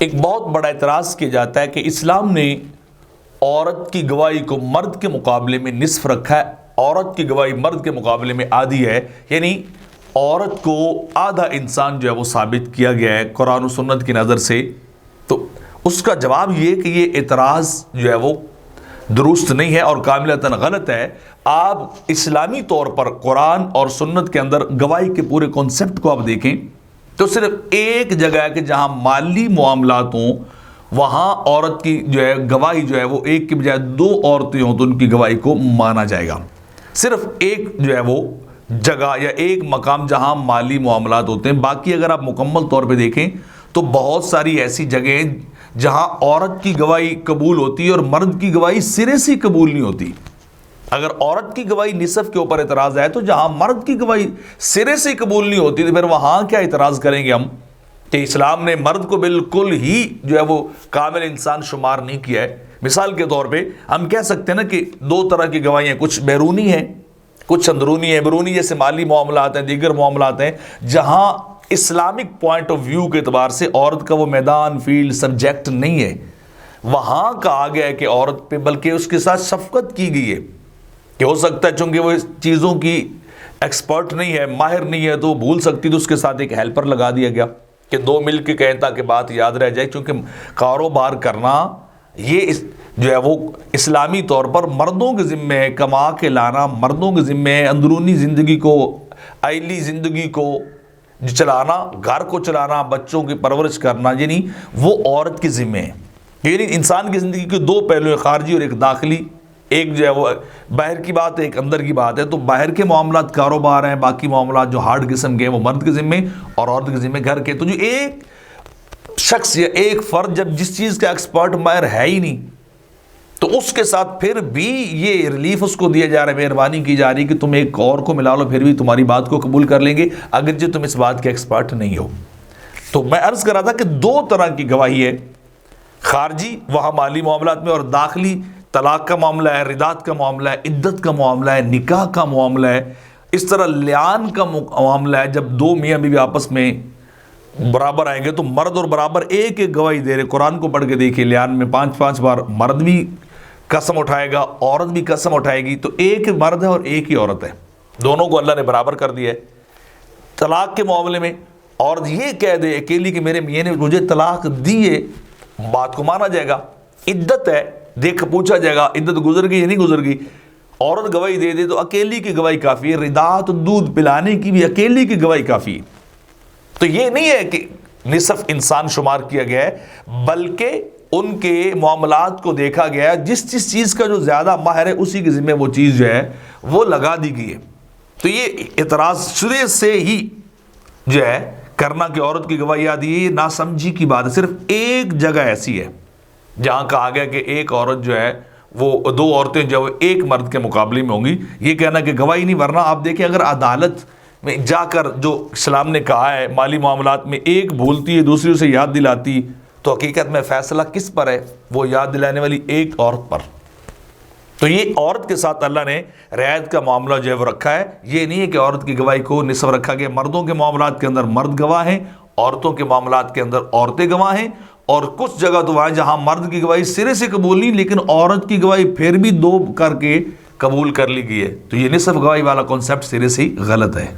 ایک بہت بڑا اعتراض کیا جاتا ہے کہ اسلام نے عورت کی گواہی کو مرد کے مقابلے میں نصف رکھا ہے، عورت کی گواہی مرد کے مقابلے میں آدھی ہے، یعنی عورت کو آدھا انسان جو ہے وہ ثابت کیا گیا ہے قرآن و سنت کی نظر سے۔ تو اس کا جواب یہ کہ یہ اعتراض جو ہے وہ درست نہیں ہے اور کاملتاً غلط ہے۔ آپ اسلامی طور پر قرآن اور سنت کے اندر گواہی کے پورے کانسیپٹ کو آپ دیکھیں تو صرف ایک جگہ ہے کہ جہاں مالی معاملات ہوں وہاں عورت کی جو ہے گواہی جو ہے وہ ایک کی بجائے دو عورتیں ہوں تو ان کی گواہی کو مانا جائے گا۔ صرف ایک جو ہے وہ جگہ یا ایک مقام جہاں مالی معاملات ہوتے ہیں، باقی اگر آپ مکمل طور پہ دیکھیں تو بہت ساری ایسی جگہیں جہاں عورت کی گواہی قبول ہوتی ہے اور مرد کی گواہی سرے سے قبول نہیں ہوتی۔ اگر عورت کی گواہی نصف کے اوپر اعتراض ہے تو جہاں مرد کی گواہی سرے سے قبول نہیں ہوتی تو پھر وہاں کیا اعتراض کریں گے ہم کہ اسلام نے مرد کو بالکل ہی جو ہے وہ کامل انسان شمار نہیں کیا ہے۔ مثال کے طور پہ ہم کہہ سکتے ہیں نا کہ دو طرح کی گواہیاں، کچھ بیرونی ہیں کچھ اندرونی ہیں۔ بیرونی جیسے مالی معاملات ہیں، دیگر معاملات ہیں جہاں اسلامک پوائنٹ آف ویو کے اعتبار سے عورت کا وہ میدان فیلڈ سبجیکٹ نہیں ہے، وہاں کہا گیا ہے کہ عورت پہ بلکہ اس کے ساتھ شفقت کی گئی ہے کہ ہو سکتا ہے چونکہ وہ اس چیزوں کی ایکسپرٹ نہیں ہے، ماہر نہیں ہے تو وہ بھول سکتی، تو اس کے ساتھ ایک ہیلپر لگا دیا گیا کہ دو مل کے کہیں تاکہ بات یاد رہ جائے، کیونکہ کاروبار کرنا یہ جو ہے وہ اسلامی طور پر مردوں کے ذمے ہے، کما کے لانا مردوں کے ذمے ہے، اندرونی زندگی کو، عائلی زندگی کو چلانا، گھر کو چلانا، بچوں کی پرورش کرنا، یعنی وہ عورت کے ذمے ہے۔ یعنی انسان کی زندگی کے دو پہلو ہیں، خارجی اور ایک داخلی، ایک جو ہے وہ باہر کی بات ہے، ایک اندر کی بات ہے۔ تو باہر کے معاملات کاروبار ہیں، باقی معاملات جو ہارڈ قسم کے ہیں وہ مرد کے ذمے اور عورت کے ذمے گھر کے۔ تو جو ایک شخص یا ایک فرد جب جس چیز کا ایکسپرٹ ماہر ہے ہی نہیں تو اس کے ساتھ پھر بھی یہ ریلیف اس کو دیا جا رہا ہے، مہربانی کی جا رہی ہے کہ تم ایک اور کو ملا لو پھر بھی تمہاری بات کو قبول کر لیں گے اگرچہ تم اس بات کے ایکسپرٹ نہیں ہو۔ تو میں عرض کر رہا تھا کہ دو طرح کی گواہی ہے، خارجی وہاں مالی معاملات میں، اور داخلی طلاق کا معاملہ ہے، ردات کا معاملہ ہے، عدت کا معاملہ ہے، نکاح کا معاملہ ہے، اس طرح لیان کا معاملہ ہے۔ جب دو میاں بیوی آپس میں برابر آئیں گے تو مرد اور برابر ایک ایک گواہی دے رہے۔ قرآن کو پڑھ کے دیکھیے، لیان میں 5 بار مرد بھی قسم اٹھائے گا، عورت بھی قسم اٹھائے گی، تو ایک مرد ہے اور ایک ہی عورت ہے، دونوں کو اللہ نے برابر کر دیا ہے۔ طلاق کے معاملے میں عورت یہ کہہ دے اکیلی کہ میرے میاں نے مجھے طلاق دی ہے، بات کو مانا جائے گا۔ عدت ہے، دیکھ پوچھا جائے گا عدت گزر گئی یا نہیں گزر گئی، عورت گواہی دے دے تو اکیلی کی گواہی کافی ہے۔ ردات دودھ پلانے کی بھی اکیلی کی گواہی کافی ہے۔ تو یہ نہیں ہے کہ نصف انسان شمار کیا گیا ہے، بلکہ ان کے معاملات کو دیکھا گیا ہے، جس چیز کا جو زیادہ ماہر ہے اسی کے ذمہ وہ چیز جو ہے وہ لگا دی گئی ہے۔ تو یہ اعتراض شروع سے ہی جو ہے کرنا کہ عورت کی گواہی آدھی ہے، یہ ناسمجھی کی بات ہے۔ صرف ایک جگہ ایسی ہے جہاں کہا گیا کہ ایک عورت جو ہے وہ دو عورتیں جو ہے ایک مرد کے مقابلے میں ہوں گی، یہ کہنا کہ گواہی نہیں۔ ورنہ آپ دیکھیں اگر عدالت میں جا کر جو اسلام نے کہا ہے مالی معاملات میں ایک بھولتی ہے دوسری اسے یاد دلاتی، تو حقیقت میں فیصلہ کس پر ہے؟ وہ یاد دلانے والی ایک عورت پر۔ تو یہ عورت کے ساتھ اللہ نے رعایت کا معاملہ جو ہے وہ رکھا ہے۔ یہ نہیں ہے کہ عورت کی گواہی کو نصف رکھا گیا۔ مردوں کے معاملات کے اندر مرد گواہ ہیں، عورتوں کے معاملات کے اندر عورتیں گواہ ہیں، اور کچھ جگہ تو وہاں جہاں مرد کی گواہی سرے سے قبول نہیں لیکن عورت کی گواہی پھر بھی دو کر کے قبول کر لی گئی ہے۔ تو یہ نصف گواہی والا کانسیپٹ سرے سے ہی غلط ہے۔